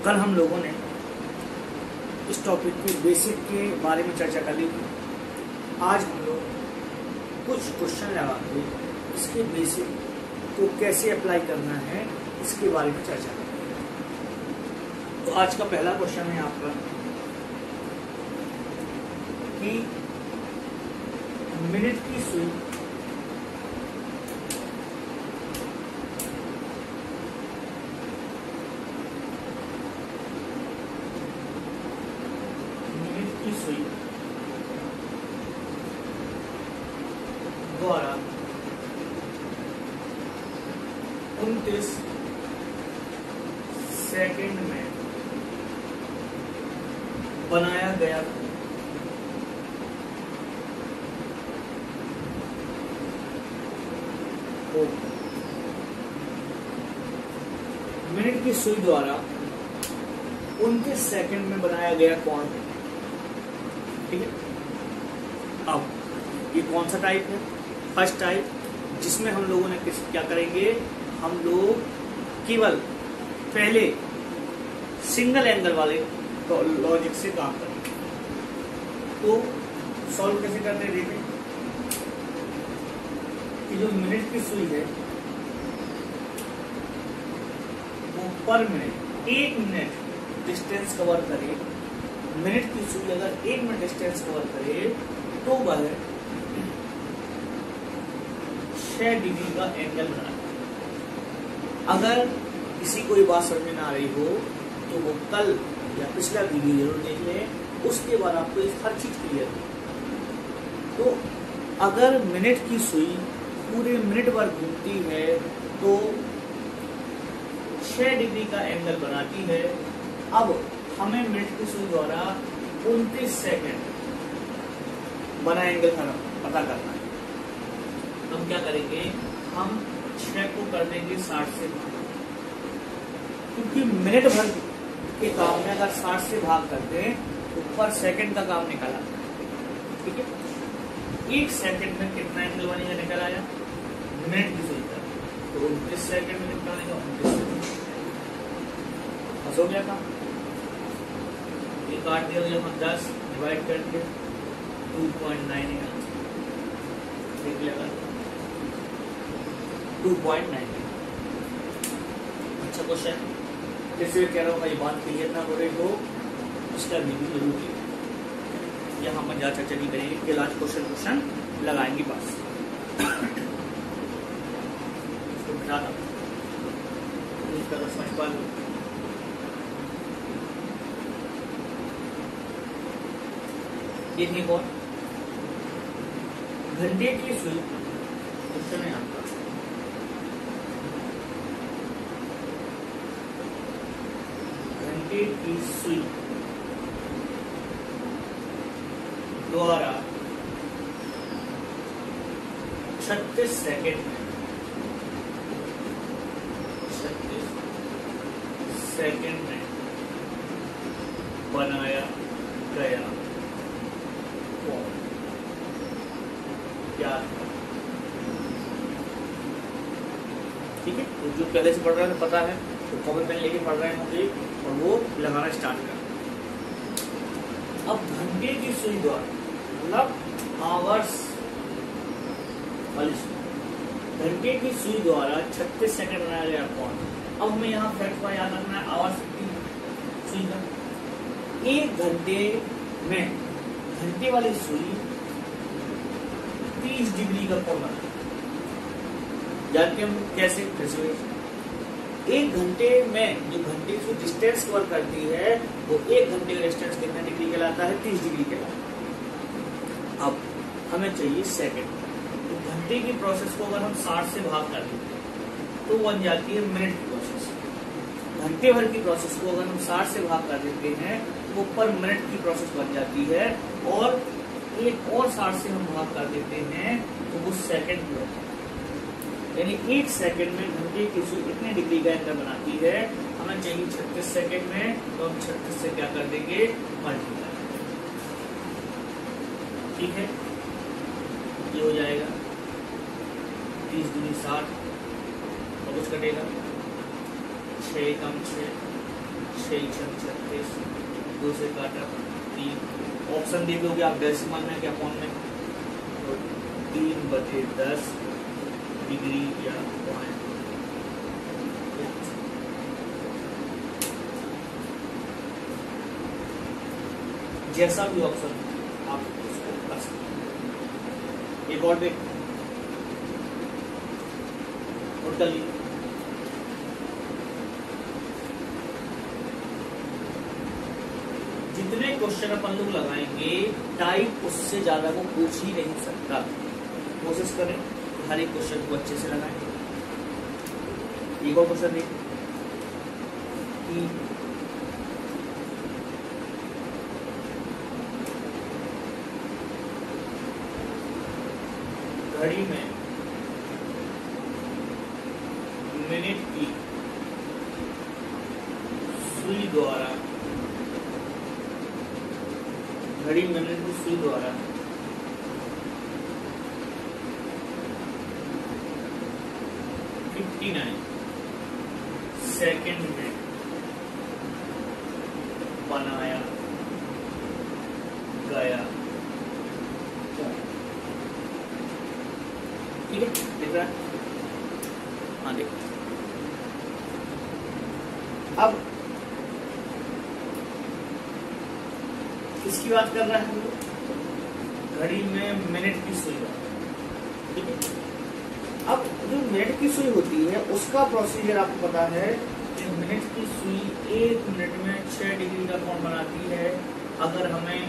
कल हम लोगों ने इस टॉपिक के बेसिक के बारे में चर्चा कर ली थी। आज हम लोग कुछ क्वेश्चन लगा के इसके बेसिक को कैसे अप्लाई करना है इसके बारे में चर्चा करेंगे। तो आज का पहला क्वेश्चन है आपका कि मिनट की सुई द्वारा 29 सेकंड में बनाया गया मिनट की सुई द्वारा 29 सेकंड में बनाया गया कोण। ठीक है, अब ये कौन सा टाइप है? फर्स्ट टाइप, जिसमें हम लोगों ने क्या करेंगे, हम लोग केवल पहले सिंगल एंगल वाले लॉजिक से काम करेंगे। तो सॉल्व कैसे करते हैं देखें कि जो मिनट की सुई है वो पर मिनट 1 मिनट डिस्टेंस कवर करे। मिनट की सुई अगर 1 मिनट डिस्टेंस कवर करे तो वह 6 डिग्री का एंगल बना। अगर किसी को ये बात समझ में ना आ रही हो तो वो कल या पिछला वीडियो जरूर देख ले, उसके बाद आपको हर चीज क्लियर हो। तो अगर मिनट की सुई पूरे मिनट भर घूमती है तो 6 डिग्री का एंगल बनाती है। अब हमें मिनट की सुई द्वारा 29 सेकंड बना एंगल पता करना है। तो हम क्या करेंगे, हम 6 को कर देंगे 60 से भाग, क्योंकि मिनट भर के काम में अगर 60 से भाग करते हैं तो पर सेकंड का काम निकल आता है। ठीक है, 1 सेकंड में कितना एंगल बनेगा निकल आया मिनट की सुई का। तो 29 सेकंड में कितना बनेगा 29 बस हो गया काम। ये काट दिया, हम 10 डिवाइड करके 2.9 देख लेगा 2.9। अच्छा क्वेश्चन, जैसे कह रहा हूँ भाई बात क्लियर ना हो रही हो इसका वीडियो जरूर कीजिए। यहाँ पर ज्यादा चर्चा नहीं करेंगे, कि आज क्वेश्चन लगाएंगे बस। इसको बिठा दो, इसका समझ पा लो। देखिए कौन घंटे की सुई क्वेश्चन है आपका। घंटे की सुई द्वारा 36 सेकंड में 36 सेकंड में बनाया गया क्या? ठीक है, तो जो पहले से पढ़ रहे हैं पता है तो कॉमन पेन लेके पढ़ रहे होंगे और वो लगाना स्टार्ट कर। अब घंटे की सुई द्वारा मतलब आवर्स वाली सुई, घंटे की सुई द्वारा 36 सेकंड बनाया गया कोण। अब हमें यहाँ फैक्ट का याद रखना है आवर्स की सुई का। 1 घंटे में घंटे वाली सुई 30 डिग्री का कोण बना। जानते हम कैसे? 1 घंटे में जो घंटे की डिस्टेंस कवर करती है वो 1 घंटे का डिस्टेंस कितना डिग्री कहलाता है? 30 डिग्री कहलाता है। अब हमें चाहिए सेकंड। तो घंटे की प्रोसेस को अगर हम 60 से भाग कर देते हैं तो बन जाती है मिनट की प्रोसेस। घंटे भर की प्रोसेस को अगर हम 60 से भाग कर देते हैं तो वो पर मिनट की प्रोसेस बन जाती है, और एक और 60 से हम भाग कर देते हैं तो वो सेकंड की होती है। यानी 1 सेकंड में घंटे की सुई इतने डिग्री का एंगल बनाती है। हमें चाहिए 36 सेकंड में, तो हम 36 से क्या कर देंगे मल्टीप्लाई। ठीक है, ये हो जाएगा 30 दूनी 60 और कुछ कटेगा 6 कम 6 6 36, 2 से काटा 3। ऑप्शन देख लोगे आप डेसिमल में क्या अपॉन में, तो 3/10 डिग्री या पॉइंट। जैसा भी ऑप्शन आप उसको कर सकते हैं। एक और देख और कर लीजिए। जितने क्वेश्चन अपन लोग लगाएंगे टाइप उससे ज्यादा को पूछ ही नहीं सकता। कोशिश करें हर एक क्वेश्चन को अच्छे से लगाएं। एक और क्वेश्चन देख कि घड़ी में मिनट की सुई द्वारा, घड़ी में मिनट की सुई द्वारा 59 सेकंड में बनाया गया। ठीक है, दिख रहा है? हाँ देखो, अब किसकी बात कर रहा है हम लोग? घड़ी में मिनट की सुई। ठीक है, अब जो मिनट की सुई होती है उसका प्रोसीजर आपको पता है कि मिनट की सुई 1 मिनट में 6 डिग्री का कोण बनाती है। अगर हमें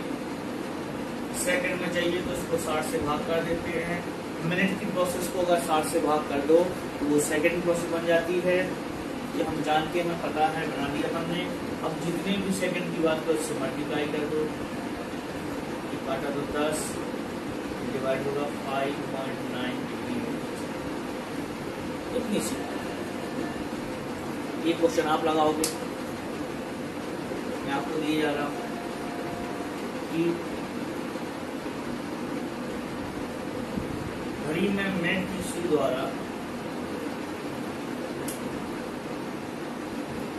सेकंड में चाहिए तो इसको 60 से भाग कर देते हैं। मिनट की प्रोसेस को अगर 60 से भाग कर दो तो वो सेकंड प्रोसेस बन जाती है। ये हम जानते हैं, हमें पता है, बना दिया हमने। अब जितने भी सेकंड की बात करो उससे मल्टीप्लाई कर दो, काटा तो 10 डिवाइड होगा 5.9 डिग्री। इतनी सी ये क्वेश्चन आप लगाओगे। मैं आपको दिए जा रहा हूं कि घड़ी में मिनट की सुई द्वारा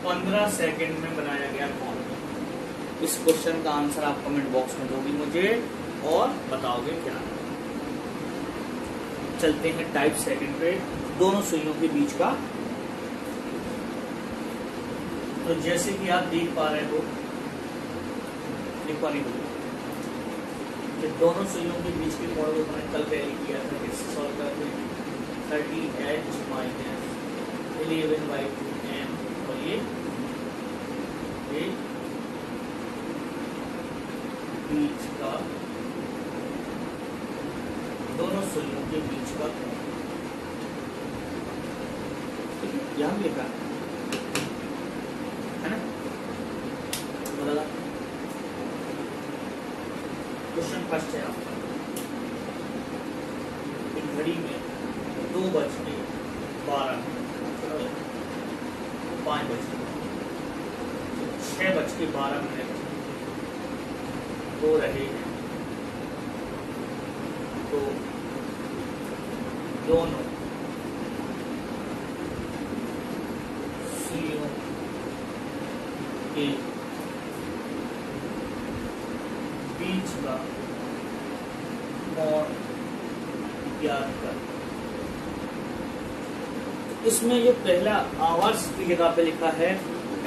15 सेकंड में बनाया गया कोण। इस क्वेश्चन का आंसर आप कमेंट बॉक्स में दोगे मुझे और बताओगे क्या। चलते हैं टाइप सेकंड पे, दोनों सुइयों के बीच का। तो जैसे कि आप देख पा रहे हो, कि दोनों सुइयों के बीच के कोण को मैंने कल पहले किया था। इससे सॉल्व करते हैं 30h माइनस 11/2m और ये बीच का, दोनों सुइयों के बीच का कोण। ठीक है, यहां लिखा है ना, बता। क्वेश्चन फर्स्ट है आपका, घड़ी में 2:12 6:12 हो रहे हैं। तो दोनों सुइयों के बीच का कोण ज्ञात कर। इसमें जो पहला आवर्स की जगह पे लिखा है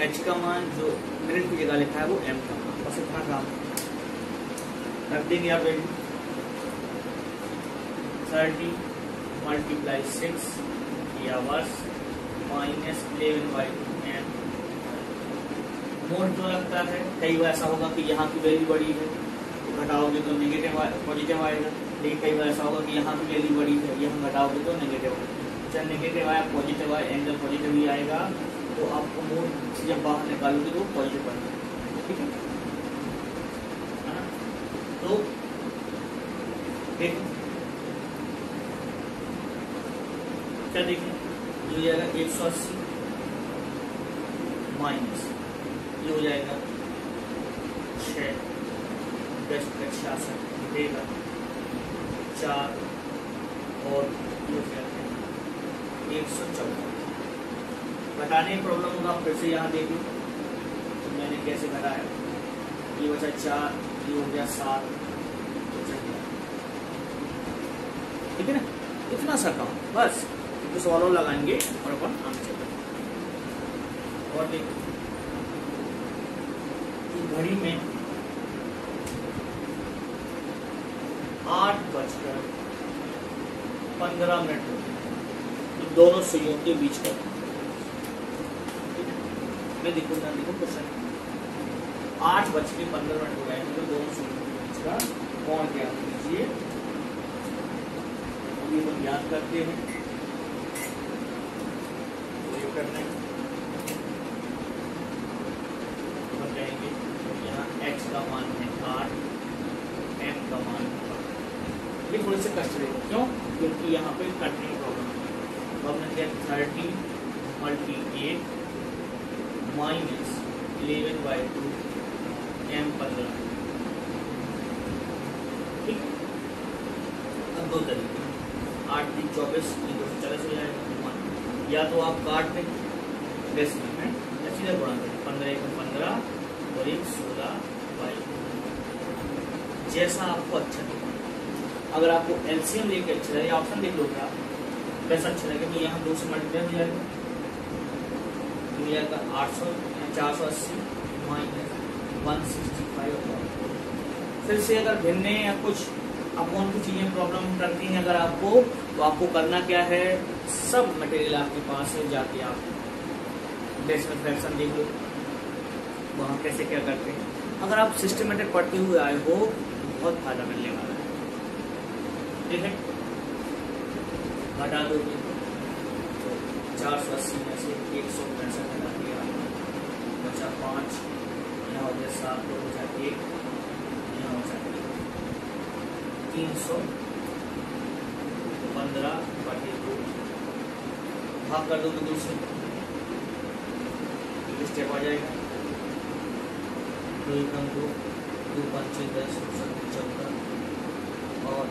h का मान, जो मिनट की जगह लिखा है वो m का मान। बस इतना काम रख देंगे आप। 30 × 6 ये आवर्स माइनस 11/2m। मोड क्यों लगता है? कई बार ऐसा होगा कि यहाँ की वैल्यू बड़ी है तो घटाओगे तो नेगेटिव पॉजिटिव आएगा, लेकिन कई बार ऐसा होगा कि यहाँ की वैल्यू बड़ी है, यहाँ घटाओगे तो नेगेटिव आएगा। चाहे नेगेटिव आया पॉजिटिव आया, एंगल पॉजिटिव ही आएगा। तो आपको मोड से जब बाहर निकालोगे तो पॉजिटिव बनेगा। ठीक है, तो देखो क्या देखें, ये हो जाएगा 180 माइनस ये हो जाएगा 6 10 × 66 देगा 4 और 114। घटाने की प्रॉब्लम होगा, फिर से यहाँ देख लो कैसे घटा है, ये बचा 4, ये हो गया 7, ठीक है ना। इतना सा काम बस, तो सॉल्व लगाएंगे और अपन आंसर करेंगे। और देखिए घड़ी में 8:15 तो दोनों सुइयों के बीच का, मैं देखो क्वेश्चन 8:15 हो गए तो दोनों सुइयों के बीच का कोण क्या कीजिए, ये हम याद करते हैं, ये करना है बताएंगे। यहाँ x का मान है 8, m का मान है, ये थोड़े से कष्ट रहेगा, क्यों? क्योंकि यहाँ पे कटने की प्रॉब्लम है। तो हमने किया 30 × 8 माइनस 11/2 m 15, ठीक। अब दो तरीके, 8 3 24, 40 हो जाएगा, या तो आप काट दें डेसिमल में, या सीधा गुणा करें, 15 × 15 और 1 16/2, जैसा आपको अच्छा लगे। अगर आपको एलसीएम लेके अच्छा लगे, ऑप्शन देख लो क्या वैसा अच्छा लगेगा, तो यहाँ 2 से मल्टीप्लाई हो जाएगा, तो यह 800 480 माइनस 165। फिर से अगर भिन्न या कुछ अपोन की चीजें प्रॉब्लम करती हैं अगर आपको, तो आपको करना क्या है, सब मटेरियल आपके पास है, जाके आप डेसिमल फ्रैक्शन देख लो वहाँ कैसे क्या करते हैं। अगर आप सिस्टमेटिक पढ़ते हुए आए हो बहुत फायदा मिलने वाला है, ठीक है। घटा दोगे तो 480 में से 165 घटा दिया, बचा 5, यहाँ हो गया 7, तो बचा 1, यहाँ हो जाए 315/2, भाग कर दो तो दूसरे स्टेप आ जाएगा, 2 × 2 2 5 6 10 14 और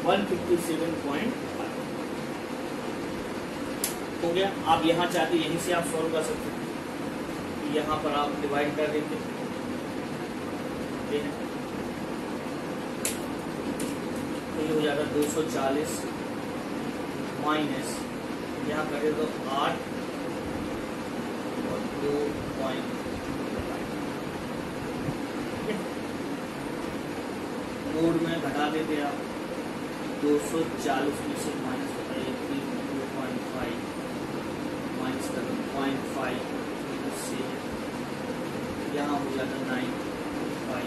157.5 हो गया। आप यहाँ चाहते यहीं से आप सॉल्व कर सकते हैं, यहाँ पर आप डिवाइड कर देते हैं, तो ये हो जाएगा 240 माइनस यहाँ करें तो 8 और 2.5, नोड में घटा देते आप 240 में से माइनस बताइए 2.5 माइनस कर 0.5 से यहाँ हो जाता 9.5।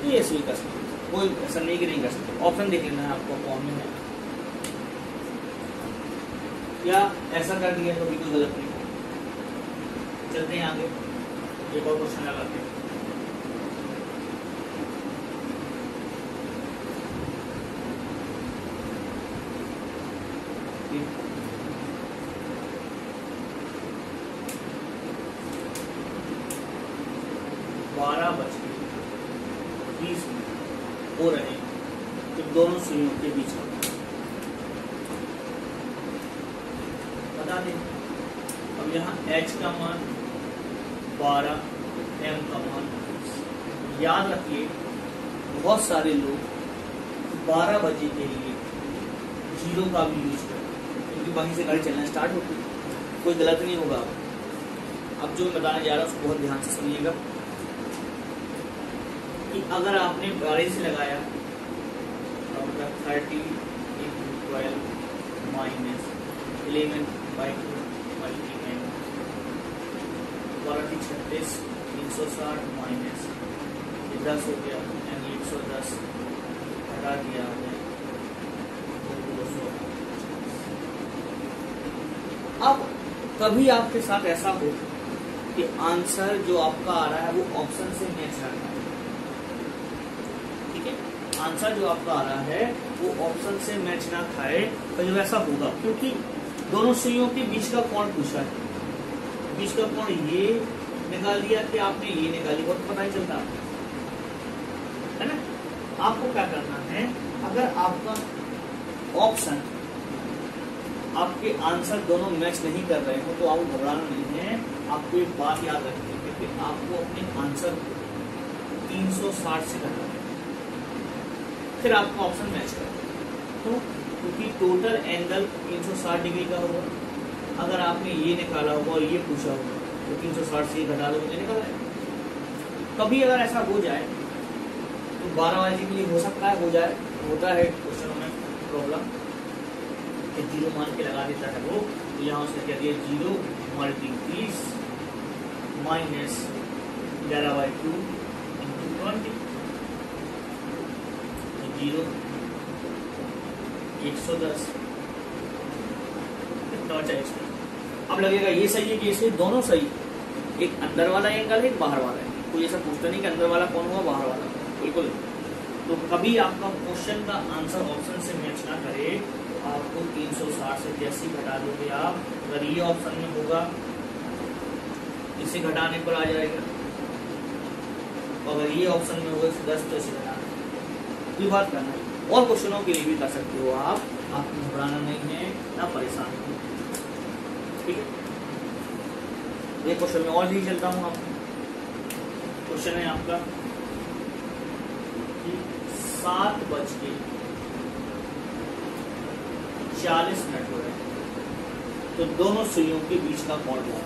ये ऐसे ही कर सकते, कोई ऐसा नहीं कि नहीं कर सकते, ऑप्शन देख लेना है आपको कौन में है, या ऐसा कर दिया तो भी कोई गलत नहीं। चलते हैं आगे, एक और क्वेश्चन लगाते हैं। बारह बज के 20 मिनट हो रहे हैं तो दोनों सुइयों के बीच का बता दें। अब यहाँ h का मान 12, m का मान 20। याद रखिए बहुत सारे लोग 12 बजे के लिए 0 का भी यूज करते हैं, क्योंकि वहीं से गाड़ी चलना स्टार्ट होती है, कोई गलत नहीं होगा। अब जो मैं बताने जा रहा हूँ उसको बहुत ध्यान से सुनिएगा कि अगर आपने 12 से लगाया तो मतलब 30 × 12 माइनस 11/2 मल्टीप्लाई 36 360 माइनस 10 हो गया यानी 110 हटा दिया हमने 200। अब कभी आपके साथ ऐसा हो कि आंसर जो आपका आ रहा है वो ऑप्शन से मैच कर रहा है, ठीक है, आंसर जो आपका आ रहा है वो ऑप्शन से मैच ना खाए, तो जो ऐसा होगा क्योंकि दोनों सुइयों के बीच का कोण पूछा है, बीच का कोण ये निकाल दिया कि आपने ये निकाली, वो तो पता ही चलता है ना। आपको क्या करना है, अगर आपका ऑप्शन आपके आंसर दोनों मैच नहीं कर रहे हो तो आपको घबराना नहीं है। आपको एक बात याद रखनी है कि आपको अपने आंसर 360 से घटाना है, फिर आपका ऑप्शन मैच करेगा। तो क्योंकि टोटल एंगल 360 डिग्री का होगा। अगर आपने ये निकाला होगा और ये पूछा होगा तो 360 से घटा दो, मुझे निकल आएगा। कभी अगर ऐसा हो जाए तो 12 के लिए हो सकता है, हो जाए, होता है क्वेश्चन में प्रॉब्लम कि 0 मान के लगा देता है वो। तो यहाँ उसने क्या दिया 0 × 30 माइनस 11/2 × 20 0 110 कितना बचा इसमें। अब लगेगा ये सही है कि इसमें दोनों सही, एक अंदर वाला एंगल है एक बाहर वाला है। कोई ऐसा पूछता नहीं कि अंदर वाला कौन हुआ बाहर वाला, बिल्कुल। तो कभी आपका क्वेश्चन का आंसर ऑप्शन से मैच ना करे तो आपको 360 से जैसे घटा दोगे आप, अगर ये ऑप्शन में होगा इसे घटाने पर आ जाएगा, अगर ये ऑप्शन में होगा 10 तो इसे घटाना, ये बात करना है। और क्वेश्चनों के लिए भी कर सकते हो आप, आपको घबराना नहीं है ना परेशान हो, ठीक है। ये क्वेश्चन में और नहीं चलता हूँ आपको। क्वेश्चन है आपका 7:40 हो रहे हैं तो दोनों सुइयों के बीच का कोण क्या है।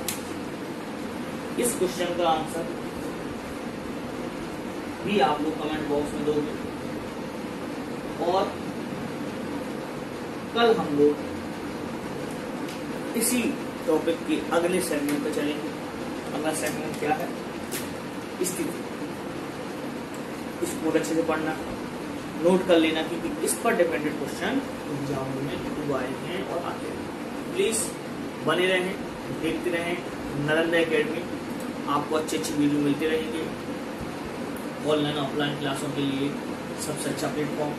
इस क्वेश्चन का आंसर भी आप लोग कमेंट बॉक्स में दोगे और कल हम लोग इसी टॉपिक के अगले सेगमेंट पे चलेंगे। अगला सेगमेंट क्या है, स्थिति। इसको अच्छे से पढ़ना, नोट कर लेना कि इस पर डिपेंडेंट क्वेश्चन एग्जाम में आए हैं और आते हैं। प्लीज बने रहें, देखते रहें नालंदा एकेडमी। आपको अच्छी अच्छी वीडियो मिलते रहेंगे। ऑनलाइन ऑफलाइन क्लासों के लिए सबसे अच्छा प्लेटफॉर्म